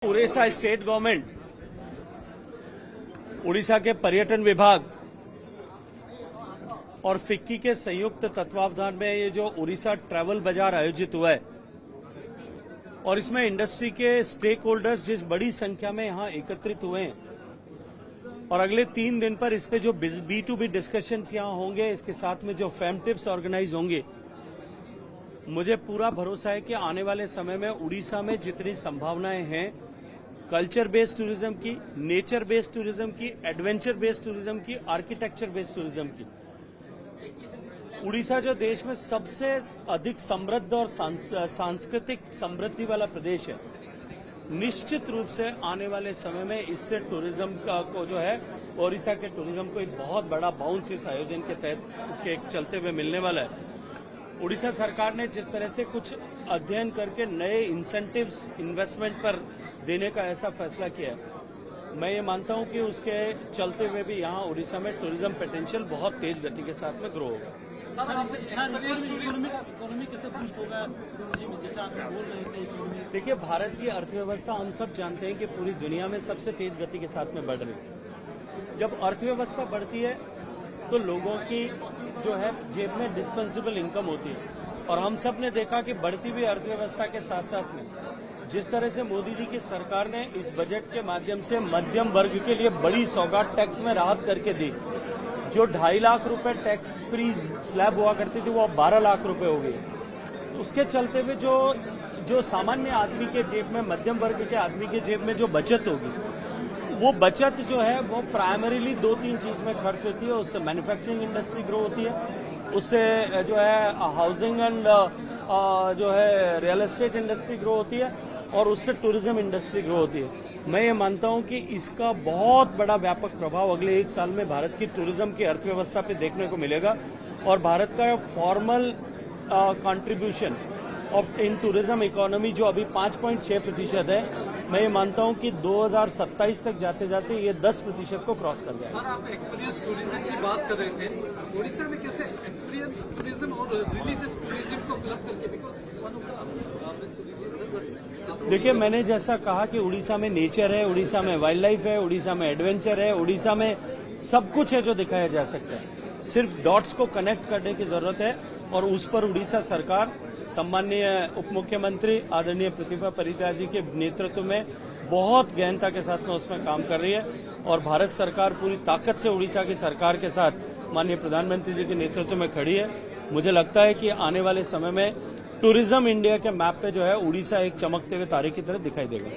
Orissa state government, Orissa के पर्यटन विभाग और फिक्की के संयुक्त तत्वावधान में ये जो उड़ीसा ट्रैवल बाजार आयोजित हुआ है और इसमें इंडस्ट्री के स्टेक होल्डर्स जिस बड़ी संख्या में यहां एकत्रित हुए हैं और अगले 3 दिन पर इस पे जो B2B डिस्कशंस यहां होंगे, इसके साथ में जो फैम टिप्स ऑर्गेनाइज होंगे, मुझे पूरा भरोसा है कि आने वाले समय में उड़ीसा में जितनी संभावनाएं हैं कल्चर बेस्ड टूरिज्म की, नेचर बेस्ड टूरिज्म की, एडवेंचर बेस्ड टूरिज्म की, आर्किटेक्चर बेस्ड टूरिज्म की, उड़ीसा जो देश में सबसे अधिक समृद्ध और सांस्कृतिक समृद्धि वाला प्रदेश है, निश्चित रूप से आने वाले समय में इससे टूरिज्म को जो है उड़ीसा के टूरिज्म को एक बहुत बड़ा बाउंस इस आयोजन के तहत के चलते हुए मिलने वाला है। उड़ीसा सरकार ने जिस तरह से कुछ अध्ययन करके नए इंसेंटिव्स इन्वेस्टमेंट पर देने का ऐसा फैसला किया है, मैं ये मानता हूं कि उसके चलते हुए भी यहां उड़ीसा में टूरिज्म पोटेंशियल बहुत तेज गति के साथ में ग्रो होगा। इकोनॉमी कैसे बूस्ट होगा जैसे आप बोल रहे थे? देखिए, भारत की अर्थव्यवस्था हम सब जानते हैं कि पूरी दुनिया में सबसे तेज गति के साथ में बढ़ रही है। जब अर्थव्यवस्था बढ़ती है तो लोगों की जो है जेब में डिस्पेंसेबल इनकम होती है और हम सब ने देखा कि बढ़ती हुई अर्थव्यवस्था के साथ साथ में जिस तरह से मोदी जी की सरकार ने इस बजट के माध्यम से मध्यम वर्ग के लिए बड़ी सौगात टैक्स में राहत करके दी, जो 2.5 लाख रुपए टैक्स फ्री स्लैब हुआ करती थी वो अब 12 लाख रुपए हो गई। उसके चलते हुए जो सामान्य आदमी के जेब में, मध्यम वर्ग के आदमी के जेब में जो बचत होगी, वो बचत जो है वो प्राइमरीली 2-3 चीज में खर्च होती है। उससे मैन्युफैक्चरिंग इंडस्ट्री ग्रो होती है, उससे जो है हाउसिंग एंड जो है रियल एस्टेट इंडस्ट्री ग्रो होती है और उससे टूरिज्म इंडस्ट्री ग्रो होती है। मैं ये मानता हूं कि इसका बहुत बड़ा व्यापक प्रभाव अगले 1 साल में भारत की टूरिज्म की अर्थव्यवस्था पे देखने को मिलेगा और भारत का formal contribution of in tourism economy जो अभी 5.6% है, मैं ये मानता हूं कि 2027 तक जाते जाते ये 10% को क्रॉस कर जाएगा। सर, आप एक्सपीरियंस टूरिज्म की बात कर रहे थे, उड़ीसा में कैसे एक्सपीरियंस टूरिज्म और रिलीजियस टूरिज्म को क्लब करके, देखिए, मैंने जैसा कहा कि उड़ीसा में नेचर है, उड़ीसा में वाइल्ड लाइफ है, उड़ीसा में एडवेंचर है, उड़ीसा में सब कुछ है जो दिखाया जा सकता है। सिर्फ डॉट्स को कनेक्ट करने की जरूरत है और उस पर उड़ीसा सरकार सम्माननीय उप मुख्यमंत्री आदरणीय प्रतिभा परिदा जी के नेतृत्व में बहुत गहनता के साथ में उसमें काम कर रही है और भारत सरकार पूरी ताकत से उड़ीसा की सरकार के साथ माननीय प्रधानमंत्री जी के नेतृत्व में खड़ी है। मुझे लगता है कि आने वाले समय में टूरिज्म इंडिया के मैप पे जो है उड़ीसा एक चमकते हुए तारे की तरह दिखाई देगा।